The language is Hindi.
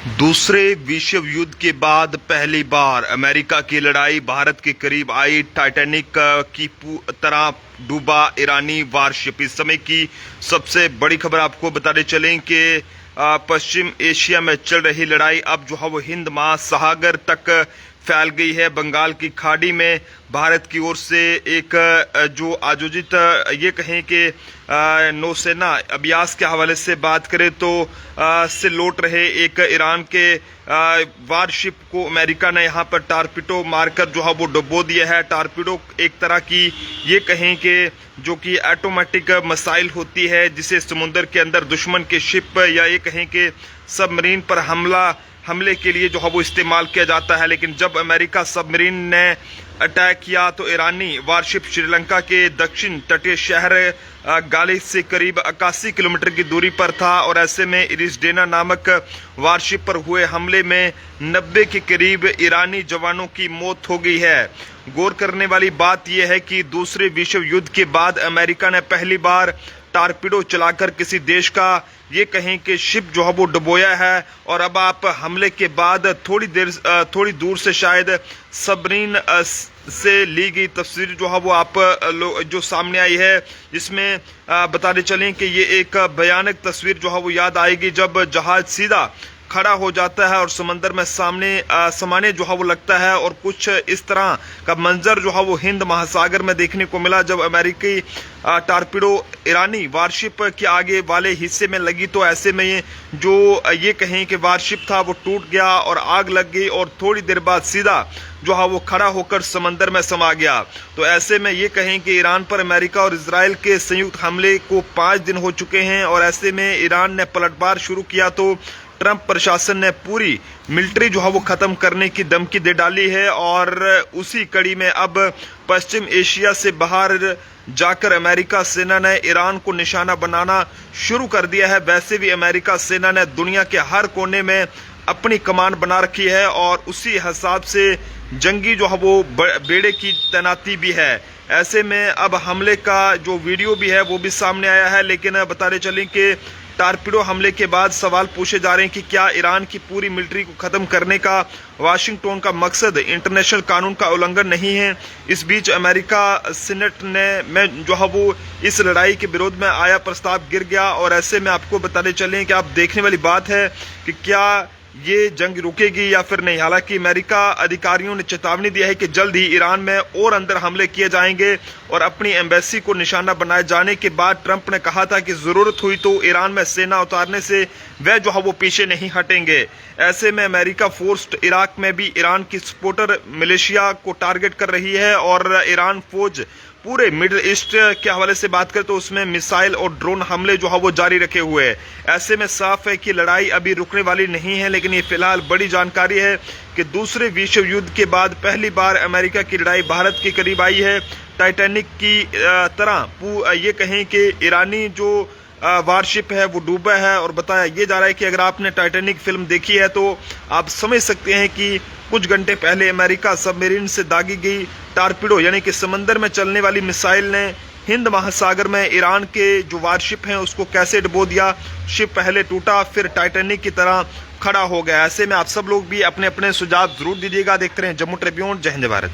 दूसरे विश्व युद्ध के बाद पहली बार अमेरिका की लड़ाई भारत के करीब आई। टाइटैनिक की तरह डूबा ईरानी वारशिप। इस समय की सबसे बड़ी खबर आपको बताने चलें कि पश्चिम एशिया में चल रही लड़ाई अब जो है वो हिंद महासागर तक फैल गई है। बंगाल की खाड़ी में भारत की ओर से एक जो आयोजित ये कहें कि नौसेना अभ्यास के हवाले से बात करें तो से लौट रहे एक ईरान के वारशिप को अमेरिका ने यहां पर टारपीडो मारकर जो है वो डुबो दिया है। टारपीडो एक तरह की ये कहें कि जो कि ऑटोमेटिक मिसाइल होती है जिसे समुद्र के अंदर दुश्मन के शिप या ये कहें कि सबमरीन पर हमले के लिए जो है वो इस्तेमाल किया जाता है। लेकिन जब अमेरिका सबमरीन ने अटैक किया तो ईरानी वारशिप श्रीलंका के दक्षिण तटीय शहर गालिस से करीब 81 किलोमीटर की दूरी पर था और ऐसे में इरिसडेना नामक वारशिप पर हुए हमले में 90 के करीब ईरानी जवानों की मौत हो गई है। गौर करने वाली बात यह है कि दूसरे विश्व युद्ध के बाद अमेरिका ने पहली बार टारपीडो चलाकर किसी देश का ये कहें कि शिप जो है वो डुबोया है। और अब आप हमले के बाद थोड़ी दूर से शायद सबमरीन से ली गई तस्वीर जो है वो आप जो सामने आई है, इसमें बताते चलें कि ये एक भयानक तस्वीर जो है वो याद आएगी जब जहाज सीधा खड़ा हो जाता है और समंदर में समाने जो है वो लगता है। और कुछ इस तरह का मंजर जो है वो हिंद महासागर में देखने को मिला जब अमेरिकी टारपीडो ईरानी वारशिप के आगे वाले हिस्से में लगी तो ऐसे में ये कहें कि वारशिप था वो टूट गया और आग लग गई और थोड़ी देर बाद सीधा जो है वो खड़ा होकर समंदर में समा गया। तो ऐसे में ये कहें कि ईरान पर अमेरिका और इजराइल के संयुक्त हमले को 5 दिन हो चुके हैं और ऐसे में ईरान ने पलटवार शुरू किया तो ट्रंप प्रशासन ने पूरी मिलिट्री जो है वो खत्म करने की धमकी दे डाली है। और उसी कड़ी में अब पश्चिम एशिया से बाहर जाकर अमेरिका सेना ने ईरान को निशाना बनाना शुरू कर दिया है। वैसे भी अमेरिका सेना ने दुनिया के हर कोने में अपनी कमान बना रखी है और उसी हिसाब से जंगी जो है वो बेड़े की तैनाती भी है। ऐसे में अब हमले का जो वीडियो भी है वो भी सामने आया है। लेकिन बताते चलें कि टारपीडो हमले के बाद सवाल पूछे जा रहे हैं कि क्या ईरान की पूरी मिलिट्री को खत्म करने का वाशिंगटन का मकसद इंटरनेशनल कानून का उल्लंघन नहीं है। इस बीच अमेरिका सीनेट में जो है वो इस लड़ाई के विरोध में आया प्रस्ताव गिर गया और ऐसे में आपको बताते चलें कि आप देखने वाली बात है कि क्या ये जंग रुकेगी या फिर नहीं। हालांकि अमेरिका अधिकारियों ने चेतावनी दिया है कि जल्द ही ईरान में और अंदर हमले किए जाएंगे और अपनी एम्बेसी को निशाना बनाए जाने के बाद ट्रंप ने कहा था कि जरूरत हुई तो ईरान में सेना उतारने से वह जो है वो पीछे नहीं हटेंगे। ऐसे में अमेरिका फोर्स इराक में भी ईरान की सपोर्टर मिलिशिया को टारगेट कर रही है और ईरान फौज पूरे मिडिल ईस्ट के हवाले से बात करें तो उसमें मिसाइल और ड्रोन हमले जो है वो जारी रखे हुए हैं। ऐसे में साफ है कि लड़ाई अभी रुकने वाली नहीं है। लेकिन ये फिलहाल बड़ी जानकारी है कि दूसरे विश्व युद्ध के बाद पहली बार अमेरिका की लड़ाई भारत के करीब आई है। टाइटैनिक की तरह ये कहें कि ईरानी जो वारशिप है वो डूबा है और बताया ये जा रहा है कि अगर आपने टाइटैनिक फिल्म देखी है तो आप समझ सकते हैं कि कुछ घंटे पहले अमेरिका सबमरीन से दागी गई टारपीडो यानी कि समंदर में चलने वाली मिसाइल ने हिंद महासागर में ईरान के जो वारशिप हैं उसको कैसे डुबो दिया। शिप पहले टूटा फिर टाइटैनिक की तरह खड़ा हो गया। ऐसे में आप सब लोग भी अपने अपने सुझाव जरूर दीजिएगा। देखते रहें जम्मू ट्रिब्यून। जय हिंद भारत।